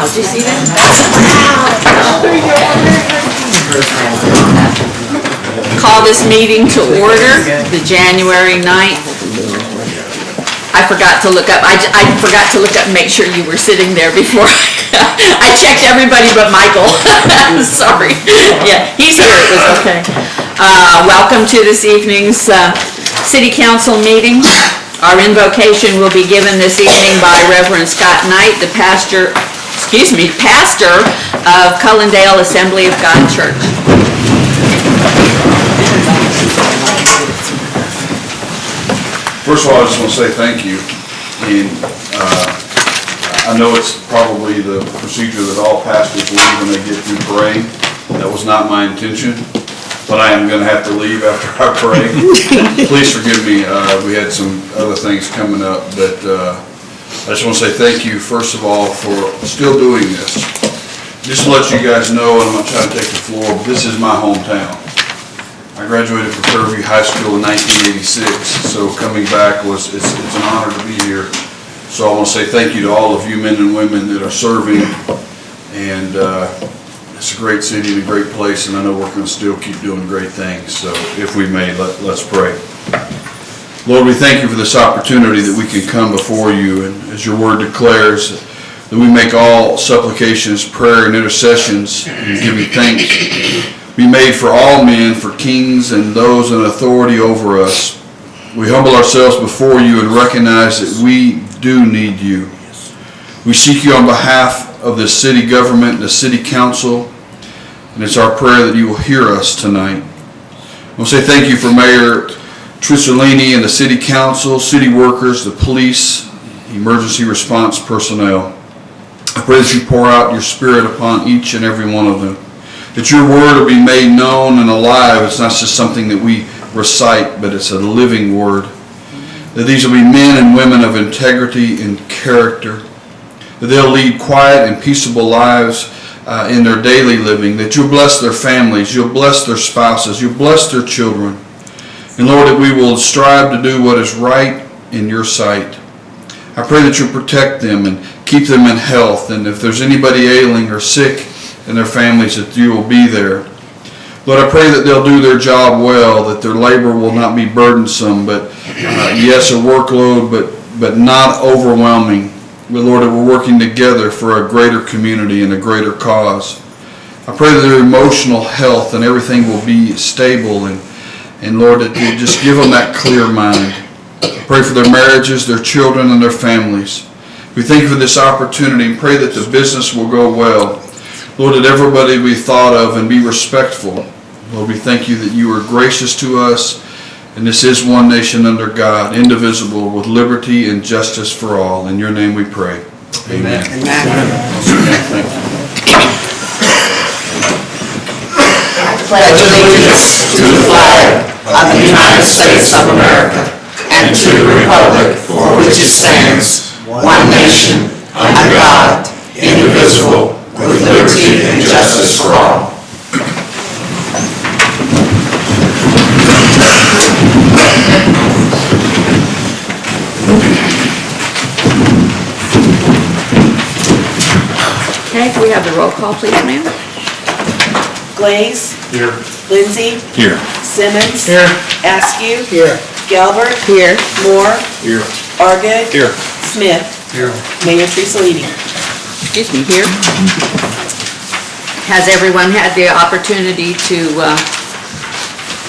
Did you see that? Call this meeting to order, the January 9th. I forgot to look up. I forgot to look up and make sure you were sitting there before. I checked everybody but Michael. Sorry. Yeah, he's here. It was okay. Welcome to this evening's City Council meeting. Our invocation will be given this evening by Reverend Scott Knight, the pastor of Cullendale Assembly of God Church. First of all, I just want to say thank you. And I know it's probably the procedure that all pastors leave when they get through praying. That was not my intention, but I am going to have to leave after I pray. Please forgive me. We had some other things coming up, but I just want to say thank you, first of all, for still doing this. Just to let you guys know, and I'm not trying to take the floor, but this is my hometown. I graduated from Fairview High School in 1986, so coming back it's an honor to be here. So I want to say thank you to all of you men and women that are serving, and it's a great city and a great place, and I know we're going to still keep doing great things. So if we may, let's pray. Lord, we thank you for this opportunity that we can come before you, and as your word declares, that we make all supplications, prayer, and intercessions, and give you thanks. Be made for all men, for kings and those in authority over us. We humble ourselves before you and recognize that we do need you. We seek you on behalf of the city government, the city council, and it's our prayer that you will hear us tonight. We'll say thank you for Mayor Trissolini and the city council, city workers, the police, emergency response personnel. I pray that you pour out your spirit upon each and every one of them. That your word will be made known and alive. It's not just something that we recite, but it's a living word. That these will be men and women of integrity and character. That they'll lead quiet and peaceable lives in their daily living. That you'll bless their families, you'll bless their spouses, you'll bless their children. And Lord, that we will strive to do what is right in your sight. I pray that you'll protect them and keep them in health. And if there's anybody ailing or sick, and their families, that you will be there. Lord, I pray that they'll do their job well, that their labor will not be burdensome, but yes, a workload, but not overwhelming. But Lord, that we're working together for a greater community and a greater cause. I pray that their emotional health and everything will be stable, and Lord, that you just give them that clear mind. I pray for their marriages, their children, and their families. We thank you for this opportunity and pray that the business will go well. Lord, that everybody be thought of and be respectful. Lord, we thank you that you are gracious to us, and this is one nation under God, indivisible, with liberty and justice for all. In your name we pray. Amen. Amen. Thank you. I pledge allegiance to the flag of the United States of America and to the republic for which it stands, one nation, under God, indivisible, with liberty and justice for all. Okay, can we have the roll call, please, ma'am? Glaze. Here. Lindsay. Here. Simmons. Here. Askew. Here. Galbert. Here. Moore. Here. Argood. Here. Smith. Here. Mayor Trissolini. Excuse me, here. Has everyone had the opportunity to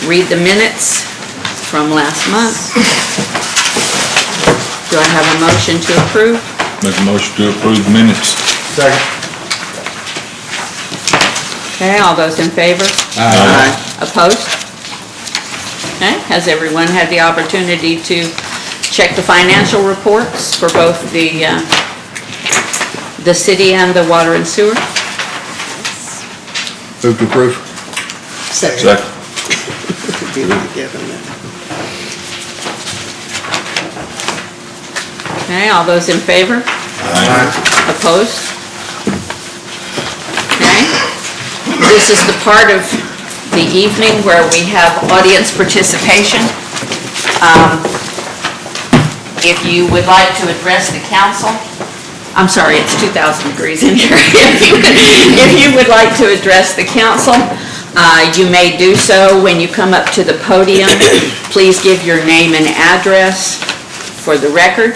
read the minutes from last month? Do I have a motion to approve? Make a motion to approve the minutes. Second. Okay, all those in favor? Aye. Opposed? Okay, has everyone had the opportunity to check the financial reports for both the city and the water and sewer? Move to approve. Second. Okay, all those in favor? Aye. Opposed? Okay. This is the part of the evening where we have audience participation. If you would like to address the council, I'm sorry, it's 2,000 degrees in here. If you would like to address the council, you may do so when you come up to the podium. Please give your name and address for the record,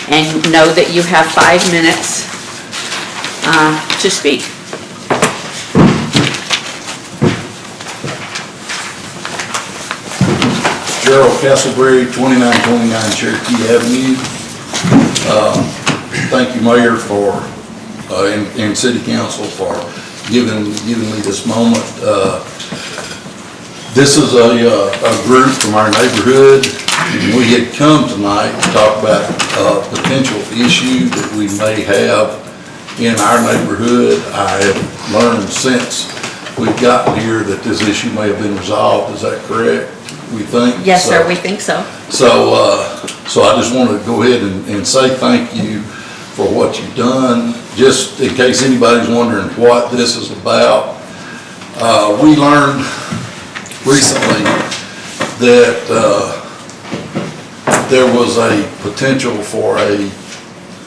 and know that you have 5 minutes to speak. Gerald Castleberry, 2929 Cherokee Avenue. Thank you, Mayor, and City Council for giving me this moment. This is a group from our neighborhood. We had come tonight to talk about a potential issue that we may have in our neighborhood. I have learned since we've gotten here that this issue may have been resolved. Is that correct? We think? Yes, sir, we think so. So I just wanted to go ahead and say thank you for what you've done. Just in case anybody's wondering what this is about, we learned recently that there was a potential for a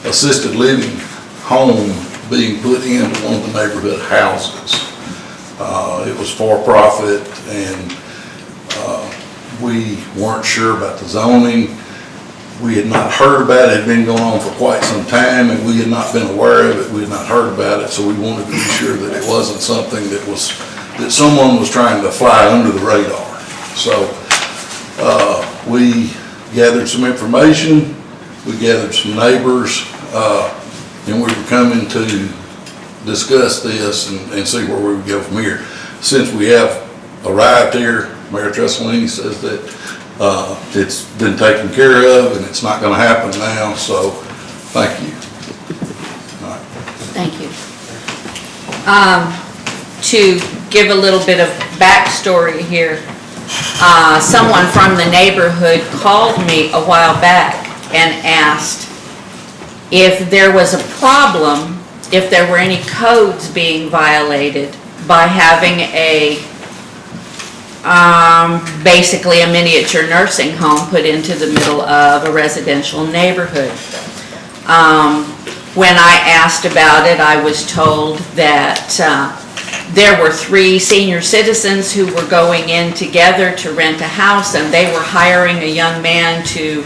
assisted living home being put into one of the neighborhood houses. It was for profit, and we weren't sure about the zoning. We had not heard about it. It had been going on for quite some time, and we had not been aware of it. We had not heard about it, so we wanted to be sure that it wasn't something that someone was trying to fly under the radar. So we gathered some information, we gathered some neighbors, and we were coming to discuss this and see where we would go from here. Since we have arrived here, Mayor Tressolini says that it's been taken care of and it's not going to happen now, so thank you. All right. Thank you. To give a little bit of backstory here, someone from the neighborhood called me a while back and asked if there was a problem, if there were any codes being violated by having basically a miniature nursing home put into the middle of a residential neighborhood. When I asked about it, I was told that there were 3 senior citizens who were going in together to rent a house, and they were hiring a young man to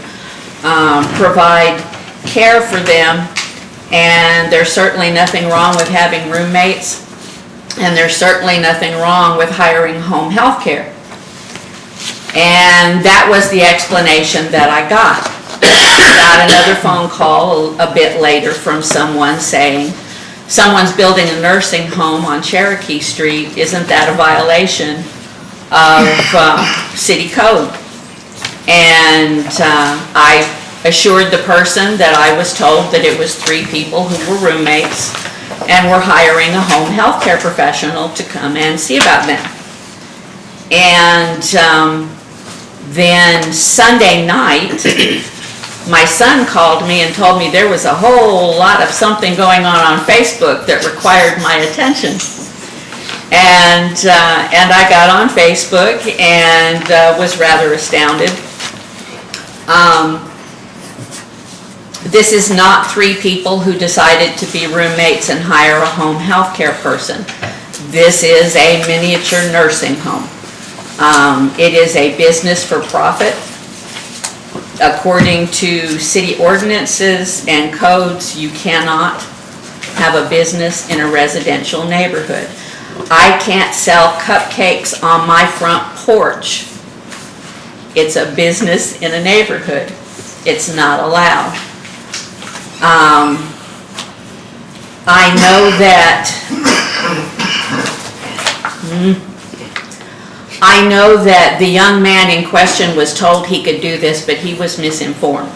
provide care for them. And there's certainly nothing wrong with having roommates, and there's certainly nothing wrong with hiring home health care. And that was the explanation that I got. Got another phone call a bit later from someone saying, someone's building a nursing home on Cherokee Street. Isn't that a violation of city code? And I assured the person that I was told that it was 3 people who were roommates and were hiring a home health care professional to come and see about them. And then Sunday night, my son called me and told me there was a whole lot of something going on Facebook that required my attention. And I got on Facebook and was rather astounded. This is not 3 people who decided to be roommates and hire a home health care person. This is a miniature nursing home. It is a business for profit. According to city ordinances and codes, you cannot have a business in a residential neighborhood. I can't sell cupcakes on my front porch. It's a business in a neighborhood. It's not allowed. I know that the young man in question was told he could do this, but he was misinformed.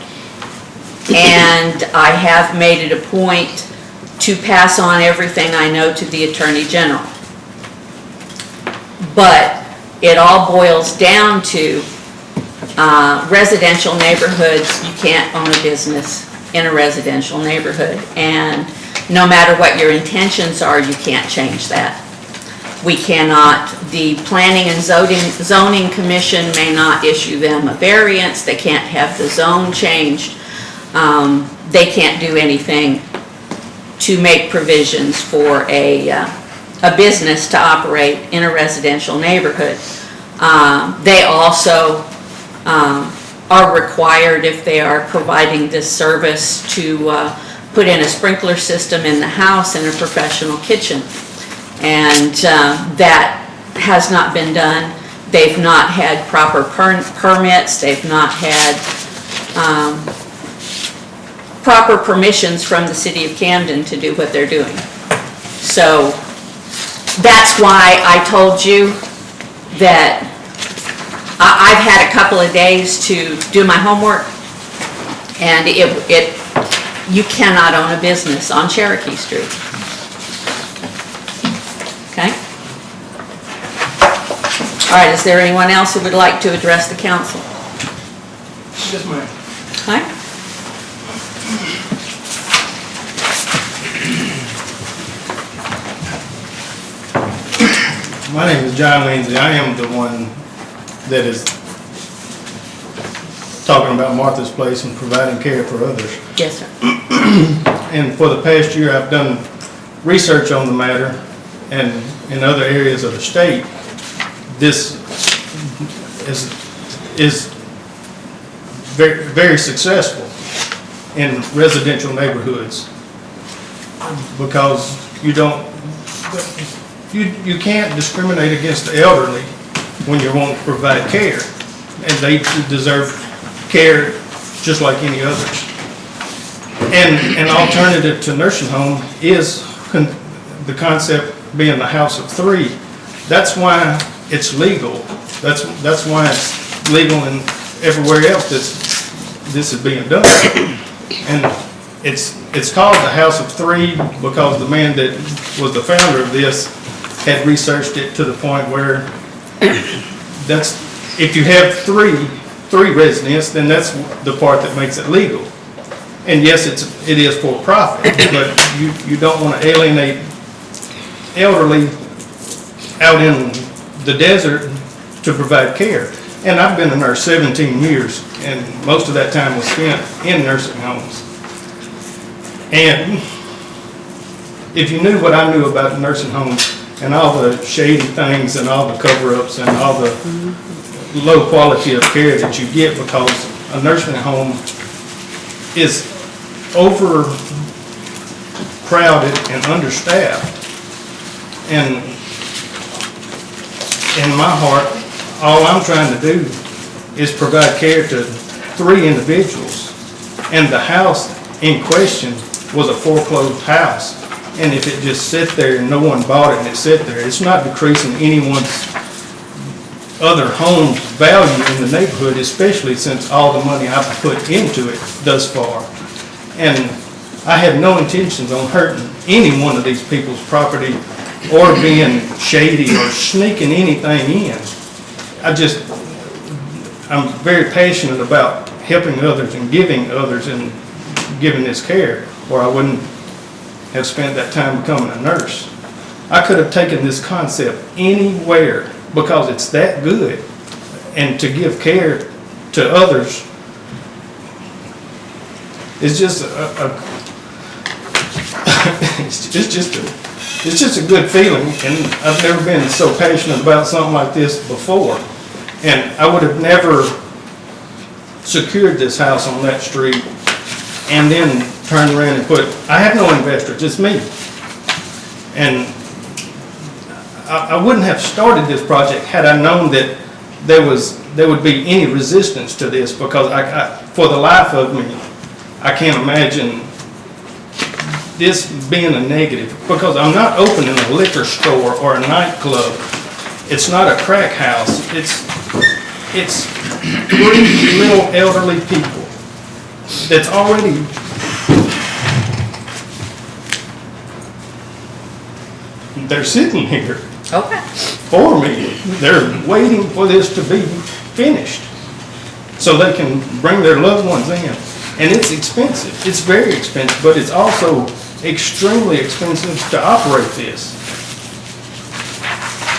And I have made it a point to pass on everything I know to the Attorney General. But it all boils down to residential neighborhoods. You can't own a business in a residential neighborhood. And no matter what your intentions are, you can't change that. We cannot, the Planning and Zoning Commission may not issue them a variance. They can't have the zone changed. They can't do anything to make provisions for a business to operate in a residential neighborhood. They also are required, if they are providing this service, to put in a sprinkler system in the house and a professional kitchen. And that has not been done. They've not had proper permits. They've not had proper permissions from the city of Camden to do what they're doing. So that's why I told you that I've had a couple of days to do my homework, and you cannot own a business on Cherokee Street. Okay? All right, is there anyone else who would like to address the council? Yes, ma'am. Hi. My name is John Lindsay. I am the one that is talking about Martha's Place and providing care for others. Yes, sir. And for the past year, I've done research on the matter, and in other areas of the state, this is very, very successful in residential neighborhoods, because you can't discriminate against the elderly when you won't provide care, and they deserve care just like any others. And an alternative to nursing home is the concept being the house of three. That's why it's legal. That's why it's legal in everywhere else this is being done. And it's called the house of three because the man that was the founder of this had researched it to the point where if you have three residents, then that's the part that makes it legal. And yes, it is for profit, but you don't want to alienate elderly out in the desert to provide care. And I've been a nurse 17 years, and most of that time was spent in nursing homes. And if you knew what I knew about nursing homes and all the shady things and all the cover-ups and all the low quality of care that you get, because a nursing home is overcrowded and understaffed. And in my heart, all I'm trying to do is provide care to 3 individuals. And the house in question was a foreclosed house. And if it just sat there and no one bought it and it sat there, it's not decreasing anyone's other home's value in the neighborhood, especially since all the money I've put into it thus far. And I had no intentions on hurting any one of these people's property or being shady or sneaking anything in. I'm very passionate about helping others and giving others and giving this care, or I wouldn't have spent that time becoming a nurse. I could have taken this concept anywhere because it's that good. And to give care to others is just it's just a good feeling, and I've never been so passionate about something like this before. And I would have never secured this house on that street and then turned around and I have no investors, it's me. And I wouldn't have started this project had I known that there would be any resistance to this, because for the life of me, I can't imagine this being a negative, because I'm not opening a liquor store or a nightclub. It's not a crack house. It's 3 little elderly people that's already they're sitting here Okay. for me. They're waiting for this to be finished so they can bring their loved ones in. And it's expensive. It's very expensive, but it's also extremely expensive to operate this.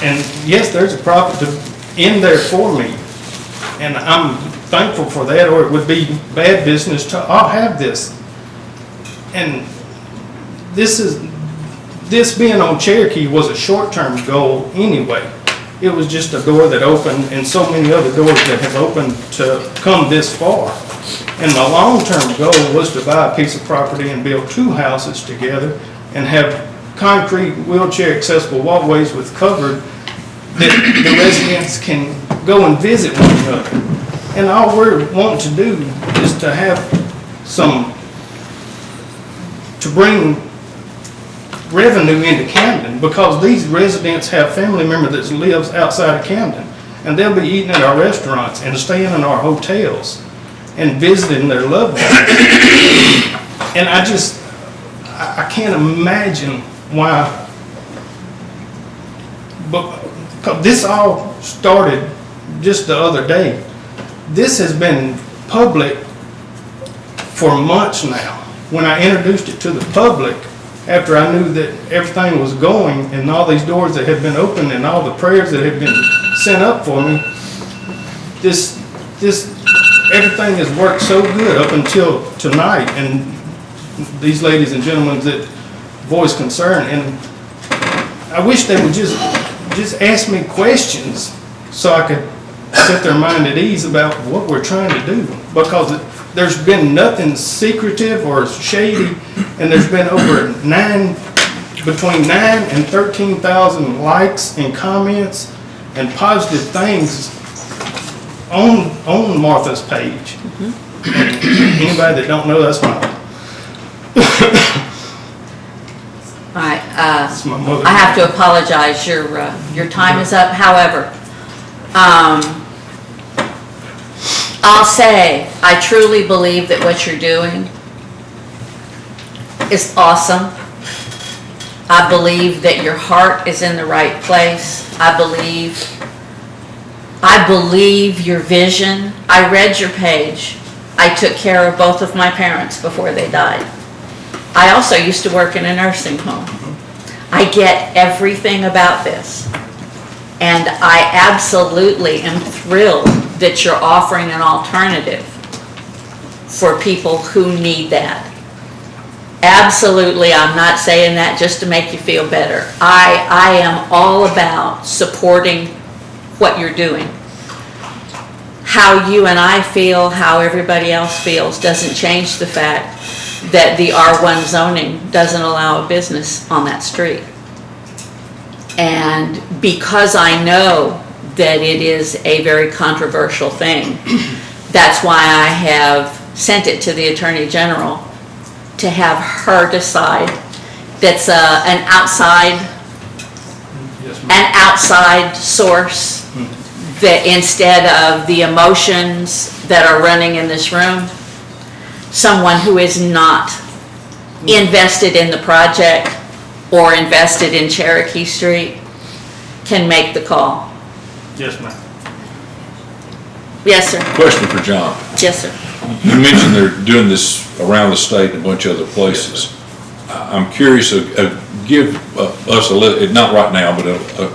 And yes, there's a profit in there for me, and I'm thankful for that, or it would be bad business to have this. And this being on Cherokee was a short-term goal anyway. It was just a door that opened, and so many other doors that have opened to come this far. And my long-term goal was to buy a piece of property and build 2 houses together and have concrete wheelchair accessible walkways with covered that the residents can go and visit one another. And all we're wanting to do is to have to bring revenue into Camden, because these residents have family members that lives outside of Camden, and they'll be eating at our restaurants and staying in our hotels and visiting their loved ones. And I can't imagine why, but 'cause this all started just the other day. This has been public for months now. When I introduced it to the public, after I knew that everything was going and all these doors that had been opened and all the prayers that had been sent up for me, everything has worked so good up until tonight, and these ladies and gentlemen that voiced concern, and I wish they would just ask me questions so I could set their mind at ease about what we're trying to do, because there's been nothing secretive or shady, and there's been between 9 and 13,000 likes and comments and positive things on Martha's page. And anybody that don't know, that's my All right, that's my mother. I have to apologize, your time is up. However, I'll say, I truly believe that what you're doing is awesome. I believe that your heart is in the right place. I believe your vision. I read your page. I took care of both of my parents before they died. I also used to work in a nursing home. I get everything about this. And I absolutely am thrilled that you're offering an alternative for people who need that. Absolutely, I'm not saying that just to make you feel better. I am all about supporting what you're doing. How you and I feel, how everybody else feels, doesn't change the fact that the R1 zoning doesn't allow a business on that street. And because I know that it is a very controversial thing, that's why I have sent it to the Attorney General to have her decide. That's an outside source, that instead of the emotions that are running in this room, someone who is not invested in the project or invested in Cherokee Street can make the call. Yes, ma'am. Yes, sir. Question for John. Yes, sir. You mentioned they're doing this around the state and a bunch of other places. I'm curious, give us a little, not right now, but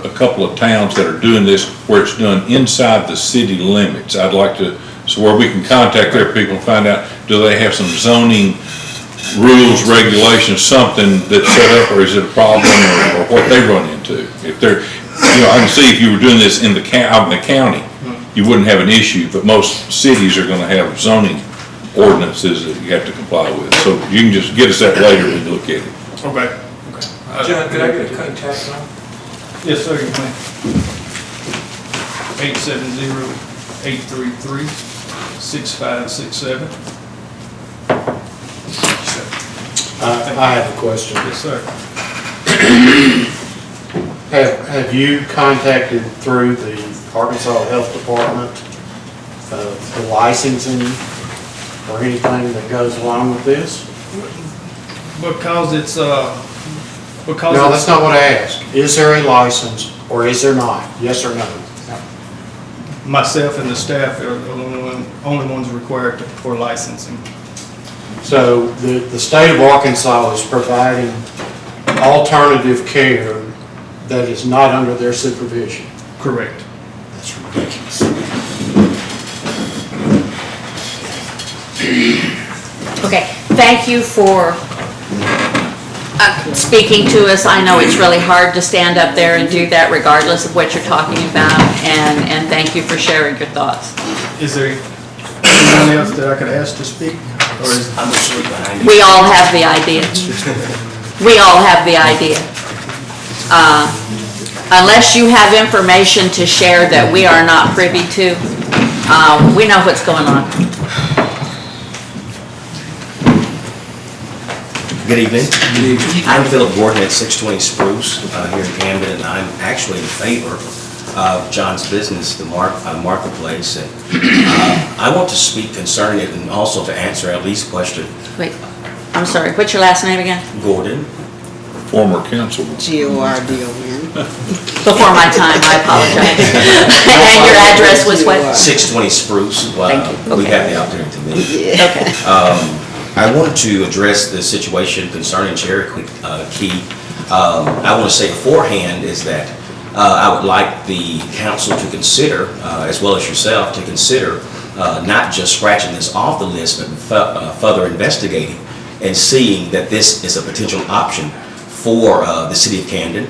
a couple of towns that are doing this where it's done inside the city limits. I'd like to, so where we can contact their people and find out, do they have some zoning rules, regulations, something that's set up, or is it a problem, or what they run into? If they're, I can see if you were doing this in out in the county, you wouldn't have an issue, but most cities are gonna have zoning ordinances that you have to comply with. So you can just get us that later and look at it. Okay. John, could I get a contact number? Yes, sir, you may. 870-833-6567. I have a question. Yes, sir. Have you contacted through the Arkansas Health Department, the licensing or anything that goes along with this? Because it's, because No, it's, that's not what I asked. Is there a license or is there not? Yes or no? myself and the staff are the only ones required for licensing. So the state of Arkansas is providing alternative care that is not under their supervision. Correct. That's ridiculous. Okay, thank you for speaking to us. I know it's really hard to stand up there and do that regardless of what you're talking about, and thank you for sharing your thoughts. Is there anyone else that I could ask to speak? Or is I'm asleep behind you. We all have the idea. We all have the idea. Unless you have information to share that we are not privy to, we know what's going on. Good evening. I'm Philip Gordon at 620 Spruce here in Camden, and I'm actually in favor of John's business, the marketplace. And I want to speak concerning it and also to answer Lee's question. Wait, I'm sorry, what's your last name again? Gordon, Former councilman. Gordon. Before my time, I apologize. And your address was what? 620 Spruce. Thank you. We Okay. have the opportunity to meet. Okay. I want to address the situation concerning Cherokee. I want to say beforehand is that I would like the council to consider, as well as yourself, to consider not just scratching this off the list, but further investigating and seeing that this is a potential option for the city of Camden.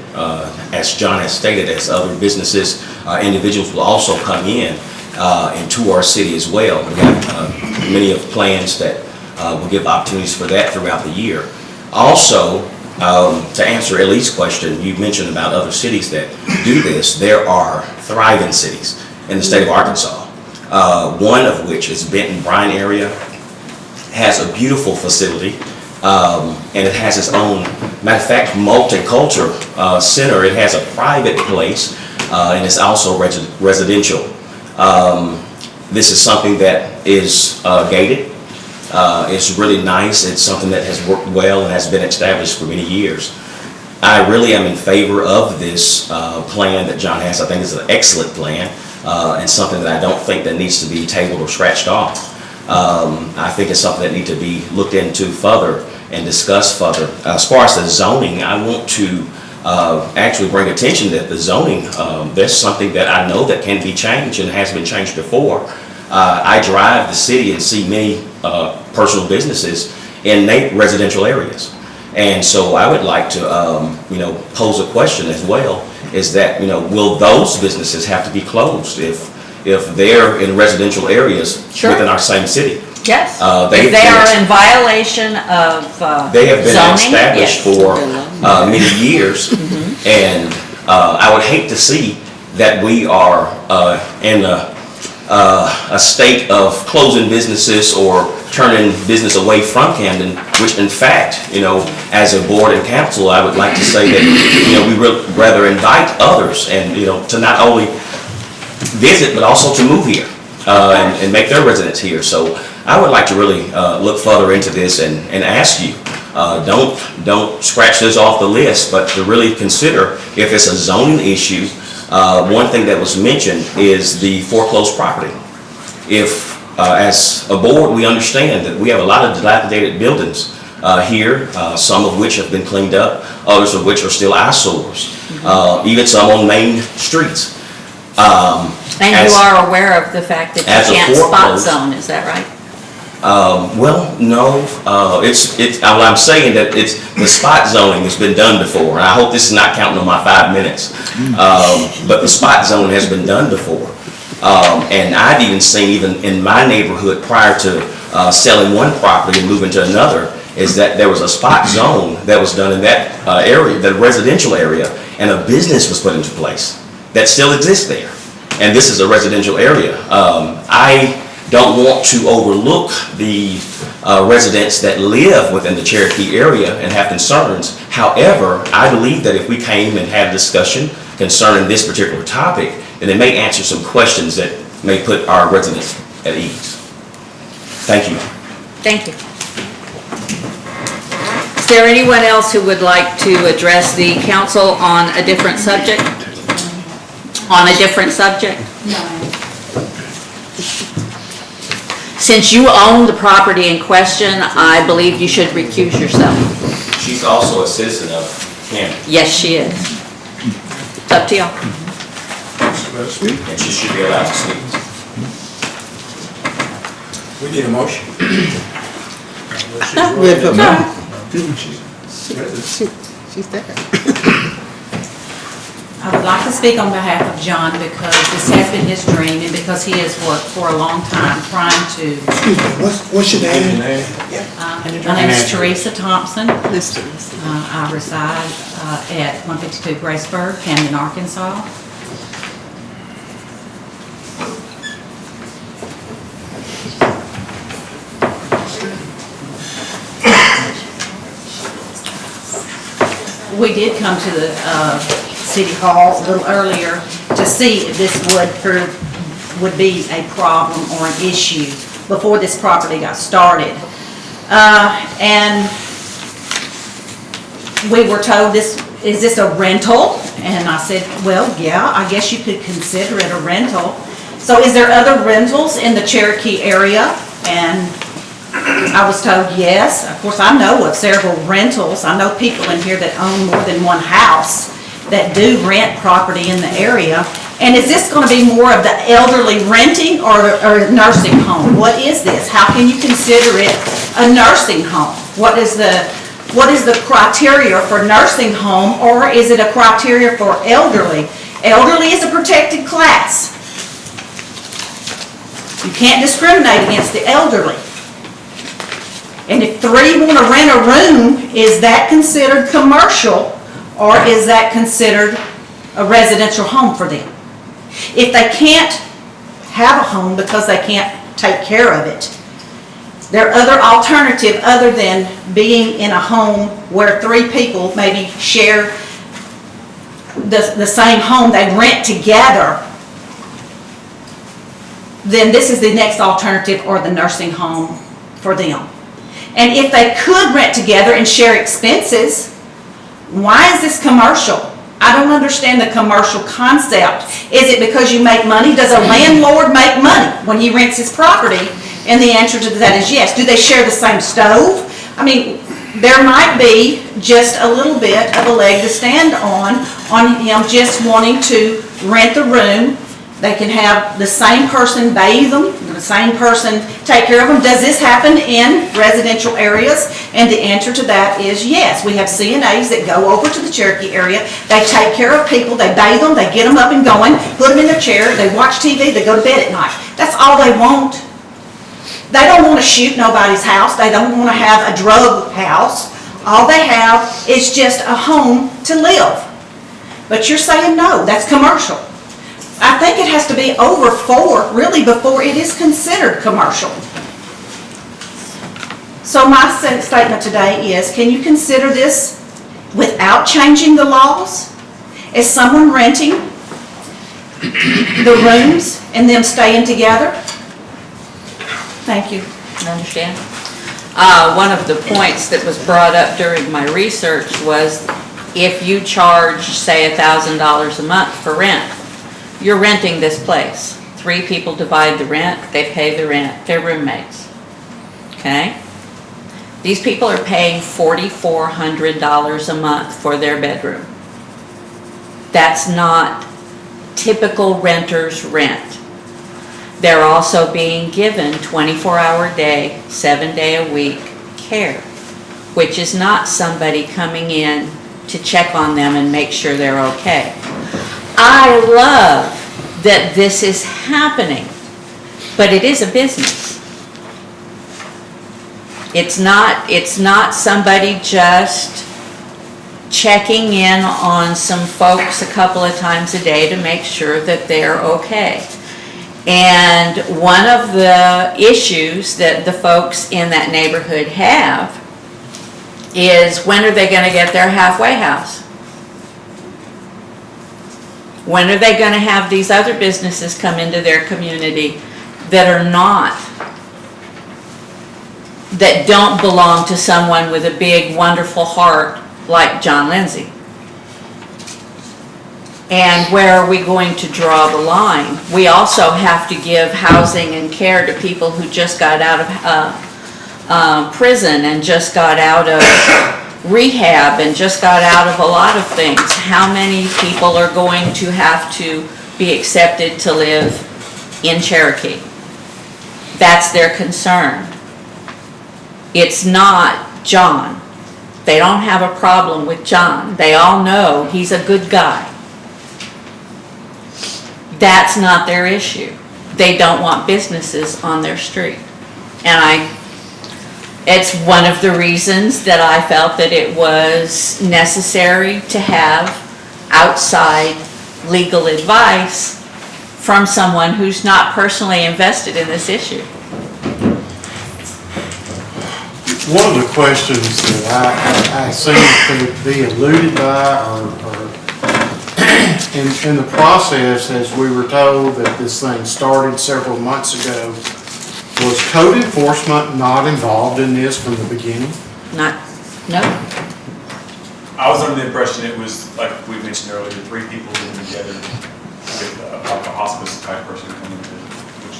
As John has stated, as other businesses, individuals will also come into our city as well. We have many of plans that will give opportunities for that throughout the year. Also, to answer Lee's question, you mentioned about other cities that do this. There are thriving cities in the state of Arkansas. One of which is Benton Bryan area, has a beautiful facility, and it has its own, matter of fact, multicultural center. It has a private place, and it's also residential. This is something that is gated. It's really nice. It's something that has worked well and has been established for many years. I really am in favor of this plan that John has. I think it's an excellent plan and something that I don't think that needs to be tabled or scratched off. I think it's something that needs to be looked into further and discussed further. As far as the zoning, I want to actually bring attention that the zoning, there's something that I know that can be changed and has been changed before. I drive the city and see many personal businesses in residential areas. And so I would like to, pose a question as well, is that, will those businesses have to be closed if they're in residential areas Sure. within our same city? Yes. They've If they been- are in violation of They have been zoning, established yes. for many years, and I would hate to see that we are in a state of closing businesses or turning business away from Camden, which in fact, as a board and council, I would like to say that, we would rather invite others and, to not only visit, but also to move here and make their residence here. So I would like to really look further into this and ask you, don't scratch this off the list, but to really consider if it's a zoning issue. One thing that was mentioned is the foreclosed property. If, as a board, we understand that we have a lot of dilapidated buildings here, some of which have been cleaned up, others of which are still eyesores, even some on main streets. And you are aware of the fact that as you a can't spot foreclosed- zone, is that right? Well, no, I'm saying that the spot zoning has been done before, and I hope this is not counting on my 5 minutes. But the spot zone has been done before. And I've even seen, even in my neighborhood, prior to selling one property and moving to another, is that there was a spot zone that was done in that area, the residential area, and a business was put into place that still exists there. And this is a residential area. I don't want to overlook the residents that live within the Cherokee area and have concerns. However, I believe that if we came and had a discussion concerning this particular topic, then it may answer some questions that may put our residents at ease. Thank you. Thank you. Is there anyone else who would like to address the council on a different subject? On a different subject? Since you own the property in question, I believe you should recuse yourself. She's also a citizen of Camden, Yes, she is. It's up to y'all. and she should be allowed to speak. We need a motion. She's there. I would like to speak on behalf of John because this has been his dream and because he has worked for a long time trying to. What's your name? My name is Teresa Thompson. I reside at 152 Graceburg, Camden, Arkansas. We did come to the City Hall a little earlier to see if this would be a problem or an issue before this property got started. And we were told, is this a rental? And I said, well, yeah, I guess you could consider it a rental. So is there other rentals in the Cherokee area? And I was told yes. Of course, I know of several rentals. I know people in here that own more than one house that do rent property in the area. And is this going to be more of the elderly renting or a nursing home? What is this? How can you consider it a nursing home? What is the criteria for nursing home, or is it a criteria for elderly? Elderly is a protected class. You can't discriminate against the elderly. And if three want to rent a room, is that considered commercial, or is that considered a residential home for them? If they can't have a home because they can't take care of it, there are other alternatives other than being in a home where three people maybe share the same home, they rent together. Then this is the next alternative, or the nursing home for them. And if they could rent together and share expenses, why is this commercial? I don't understand the commercial concept. Is it because you make money? Does a landlord make money when he rents his property? And the answer to that is yes. Do they share the same stove? I mean, there might be just a little bit of a leg to stand on him just wanting to rent the room. They can have the same person bathe them, the same person take care of them. Does this happen in residential areas? And the answer to that is yes. We have CNAs that go over to the Cherokee area. They take care of people. They bathe them. They get them up and going, put them in their chair. They watch TV. They go to bed at night. That's all they want. They don't want to shoot nobody's house. They don't want to have a drug house. All they have is just a home to live. But you're saying no, that's commercial. I think it has to be over 4, really, before it is considered commercial. So my statement today is, can you consider this without changing the laws? As someone renting the rooms and them staying together? Thank you. I understand. One of the points that was brought up during my research was if you charge, say, $1,000 a month for rent, you're renting this place. 3 people divide the rent, they pay the rent, they're roommates. Okay? These people are paying $4,400 a month for their bedroom. That's not typical renter's rent. They're also being given 24-hour day, 7-day-a-week care, which is not somebody coming in to check on them and make sure they're okay. I love that this is happening, but it is a business. It's not somebody just checking in on some folks a couple of times a day to make sure that they're okay. And one of the issues that the folks in that neighborhood have is, when are they going to get their halfway house? When are they going to have these other businesses come into their community that don't belong to someone with a big, wonderful heart like John Lindsay? And where are we going to draw the line? We also have to give housing and care to people who just got out of prison and just got out of rehab and just got out of a lot of things. How many people are going to have to be accepted to live in Cherokee? That's their concern. It's not John. They don't have a problem with John. They all know he's a good guy. That's not their issue. They don't want businesses on their street. And it's one of the reasons that I felt that it was necessary to have outside legal advice from someone who's not personally invested in this issue. One of the questions that I seem to be alluded by or in the process, as we were told that this thing started several months ago, was code enforcement not involved in this from the beginning? No. I was under the impression it was, like we mentioned earlier, 3 people living together with like a hospice type person coming in, which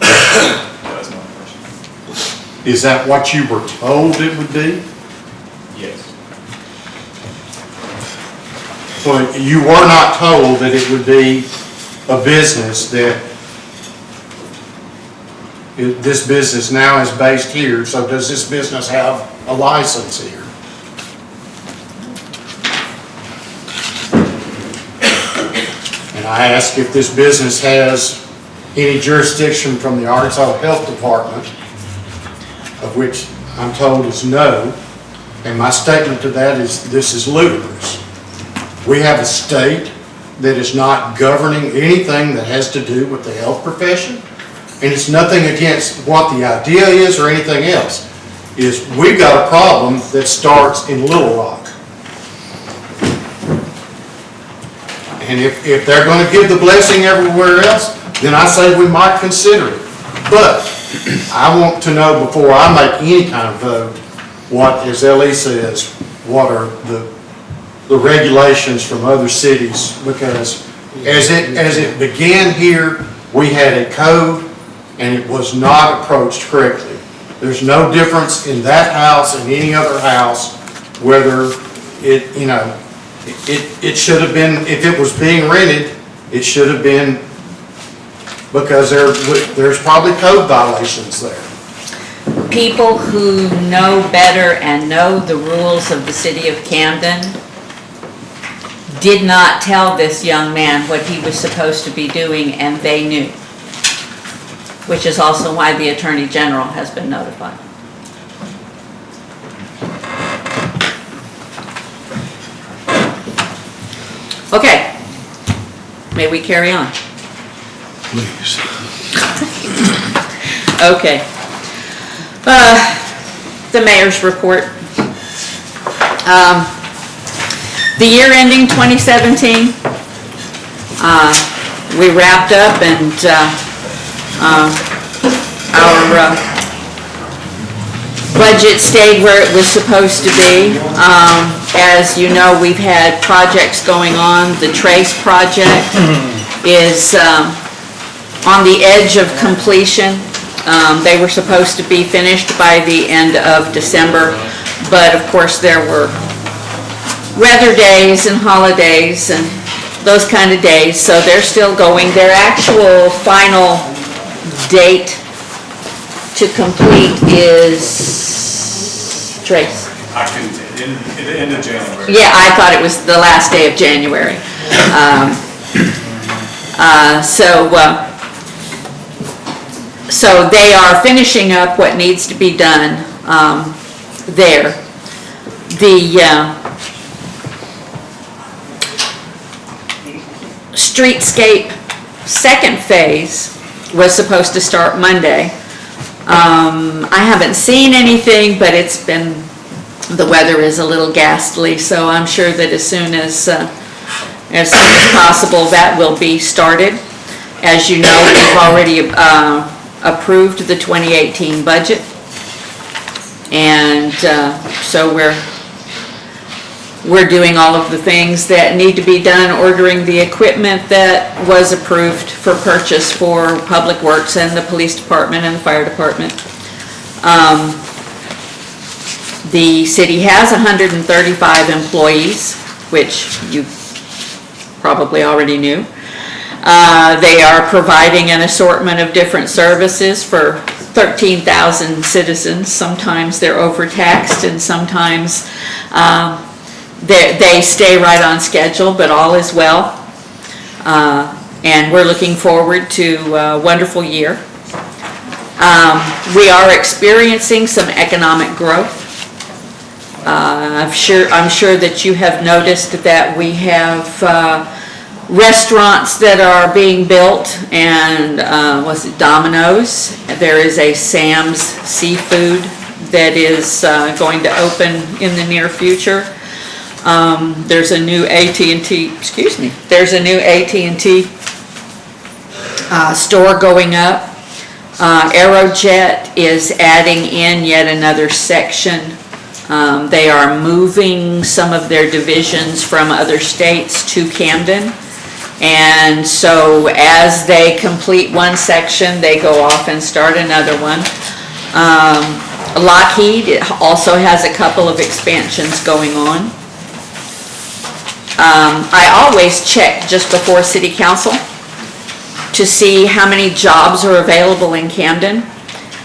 that was my impression. Is that what you were told it would be? Yes. Well, you were not told that it would be a business that, this business now is based here, so does this business have a license here? And I ask if this business has any jurisdiction from the Arkansas Health Department, of which I'm told is no, and my statement to that is this is ludicrous. We have a state that is not governing anything that has to do with the health profession, and it's nothing against what the idea is or anything else. Is we've got a problem that starts in Little Rock. And if they're going to give the blessing everywhere else, then I say we might consider it. But I want to know before I make any kind of vote, what, as Ellie says, what are the regulations from other cities, because as it began here, we had a code and it was not approached correctly. There's no difference in that house and any other house, whether it, you know, it should have been, if it was being rented, it should have been, because there's probably code violations there. People who know better and know the rules of the city of Camden did not tell this young man what he was supposed to be doing, and they knew, which is also why the Attorney General has been notified. Okay, may we carry on? Please. Okay. The mayor's report. The year ending 2017, we wrapped up, and our budget stayed where it was supposed to be. As you know, we've had projects going on. The Trace project is on the edge of completion. They were supposed to be finished by the end of December, but of course there were weather days and holidays and those kind of days, so they're still going. Their actual final date to complete is, Trace? I couldn't say, at the end of January. Yeah, I thought it was the last day of January. So they are finishing up what needs to be done there. The streetscape second phase was supposed to start Monday. I haven't seen anything, but it's been, the weather is a little ghastly, so I'm sure that as soon as possible that will be started. As you know, we've already approved the 2018 budget, and so we're doing all of the things that need to be done, ordering the equipment that was approved for purchase for Public Works and the Police Department and the Fire Department. The city has 135 employees, which you probably already knew. They are providing an assortment of different services for 13,000 citizens. Sometimes they're overtaxed and sometimes they stay right on schedule, but all is well. And we're looking forward to a wonderful year. We are experiencing some economic growth. I'm sure that you have noticed that we have restaurants that are being built, and Domino's. There is a Sam's Seafood that is going to open in the near future. There's a new AT&T, there's a new AT&T store going up. Aerojet is adding in yet another section. They are moving some of their divisions from other states to Camden. And so as they complete one section, they go off and start another one. Lockheed also has a couple of expansions going on. I always check just before city council to see how many jobs are available in Camden.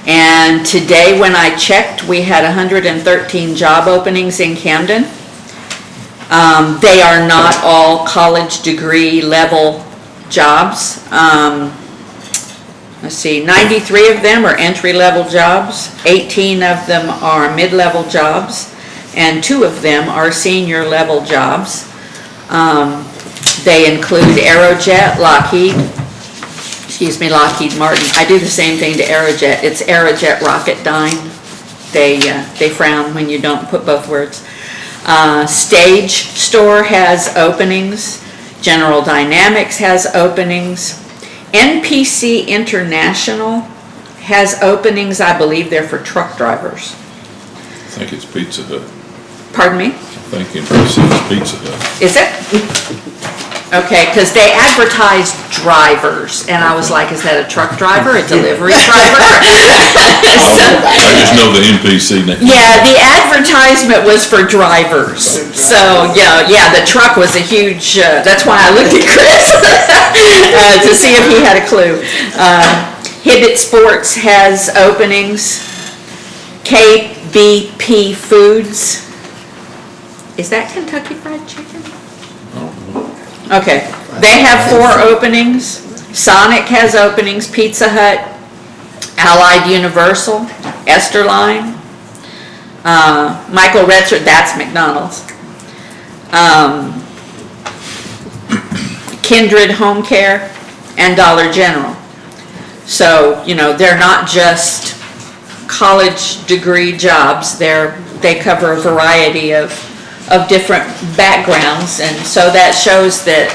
And today when I checked, we had 113 job openings in Camden. They are not all college degree level jobs. Let's see, 93 of them are entry-level jobs, 18 of them are mid-level jobs, and 2 of them are senior-level jobs. They include Aerojet, Lockheed Martin. I do the same thing to Aerojet. It's Aerojet Rocketdyne. They frown when you don't put both words. Stage Store has openings. General Dynamics has openings. NPC International has openings. I believe they're for truck drivers. I think it's Pizza Hut. Pardon me? I think NPC is Pizza Hut. Is it? Okay, because they advertise drivers, and I was like, is that a truck driver, a delivery driver? I just know the NPC name. Yeah, the advertisement was for drivers. So, yeah, the truck was a huge, that's why I looked at Chris to see if he had a clue. Hibbett Sports has openings. KBP Foods. Is that Kentucky Fried Chicken? Okay, they have 4 openings. Sonic has openings, Pizza Hut, Allied Universal, Esterline, Michael Retzer, that's McDonald's, Kindred Home Care, and Dollar General. So, they're not just college degree jobs, they cover a variety of different backgrounds, and so that shows that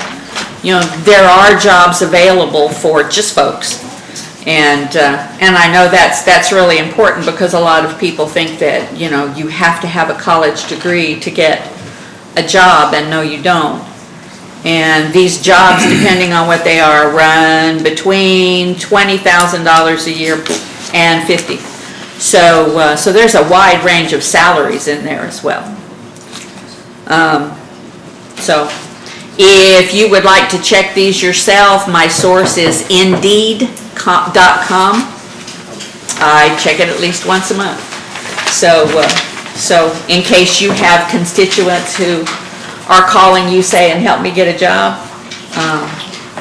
there are jobs available for just folks, and I know that's really important, because a lot of people think that you have to have a college degree to get a job, and no, you don't. And these jobs, depending on what they are, run between $20,000 a year and $50,000. So there's a wide range of salaries in there as well. So if you would like to check these yourself, my source is Indeed.com. I check it at least once a month. So in case you have constituents who are calling you saying, help me get a job,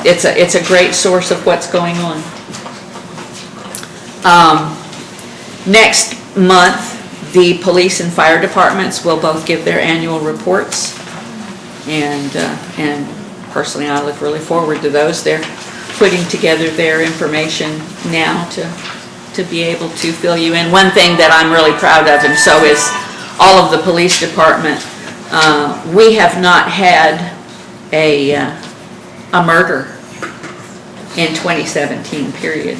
it's a great source of what's going on. Next month, the police and fire departments will both give their annual reports, and personally I look really forward to those. They're putting together their information now to be able to fill you in. One thing that I'm really proud of, and so is all of the police department, we have not had a murder in 2017, period.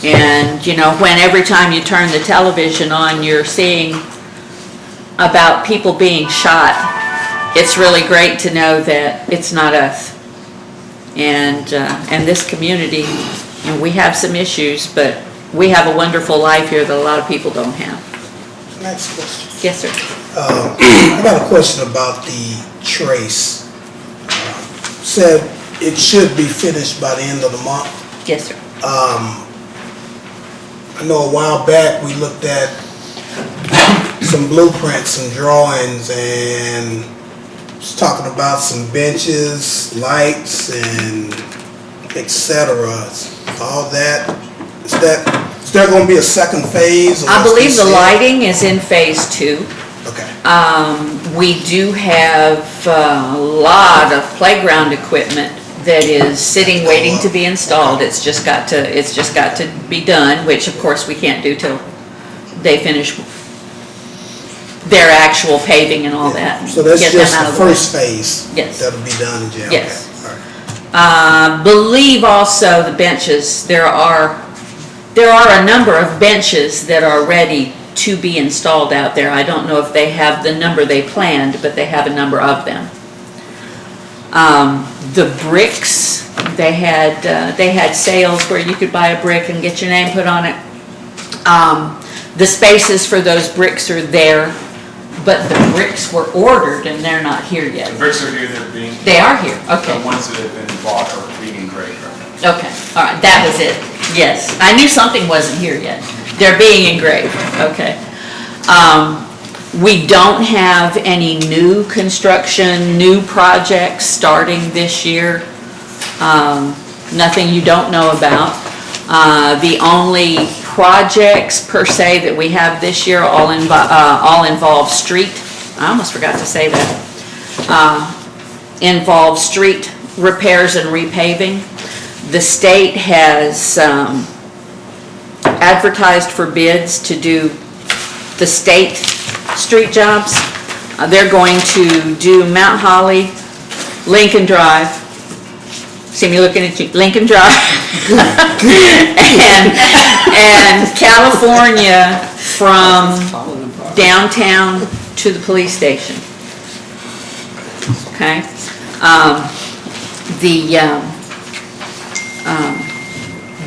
And when every time you turn the television on, you're seeing about people being shot, it's really great to know that it's not us. And this community, we have some issues, but we have a wonderful life here that a lot of people don't have. Next question. Yes, sir. I got a question about the trace. Said it should be finished by the end of the month. Yes, sir. I know a while back, we looked at some blueprints and drawings and was talking about some benches, lights, and et cetera. All that, is there gonna be a second phase? or I what's believe the this? lighting is in phase 2. Okay. We do have a lot of playground equipment that is sitting, waiting to be installed. It's just got to be done, which of course we can't do till they finish their actual paving and all that. So that's Get them just out the of the way. first phase? Yes. That'll be done in January? Yes. Okay, all right. Believe also the benches, there are a number of benches that are ready to be installed out there. I don't know if they have the number they planned, but they have a number of them. The bricks, they had sales where you could buy a brick and get your name put on it. The spaces for those bricks are there, but the bricks were ordered and they're not here yet. The bricks are here, they're being. They are here, okay. The ones that have been bought are being engraved right now. Okay, all right, that was it, yes. I knew something wasn't here yet. They're being engraved, okay. We don't have any new construction, new projects starting this year. Nothing you don't know about. The only projects per se that we have this year all involve street. I almost forgot to say that. Involve street repairs and repaving. The state has advertised for bids to do the state street jobs. They're going to do Mount Holly, Lincoln Drive. See me looking at you, Lincoln Drive. and California from downtown to the police station. Okay?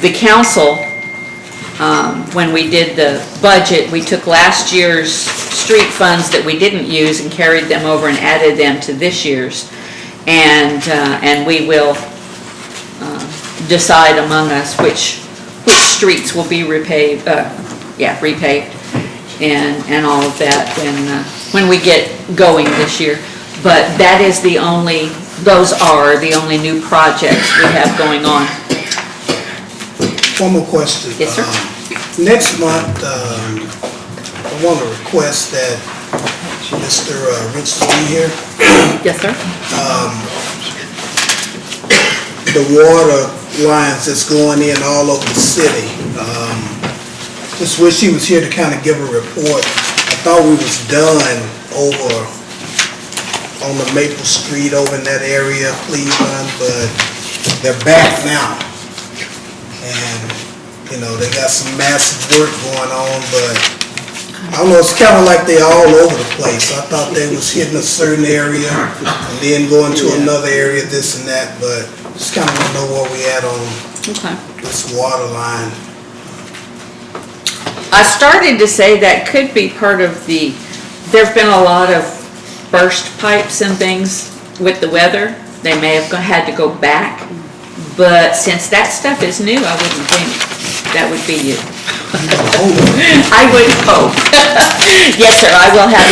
The council, when we did the budget, we took last year's street funds that we didn't use and carried them over and added them to this year's. And we will decide among us which streets will be repaved and all of that when we get going this year. But that is those are the only new projects we have going on. One more question. Yes, sir. Next month, I want to request that Mr. Richards be here. Yes, sir. The water lines that's going in all over the city. Just wish he was here to kind of give a report. I thought we was done over on the Maple Street over in that area, Cleveland, but they're back now. And, you know, they got some massive work going on, but I don't know, it's kind of like they all over the place. I thought they was hitting a certain area and then going to another area, this and that, but just kind of want to know where we at on this water line. I started to say that could be part of there've been a lot of burst pipes and things with the weather. They may have had to go back, but since that stuff is new, I wouldn't think that would be you. I would hope. Yes, sir, I will have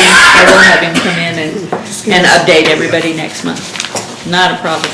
him come in and update everybody next month. Not a problem.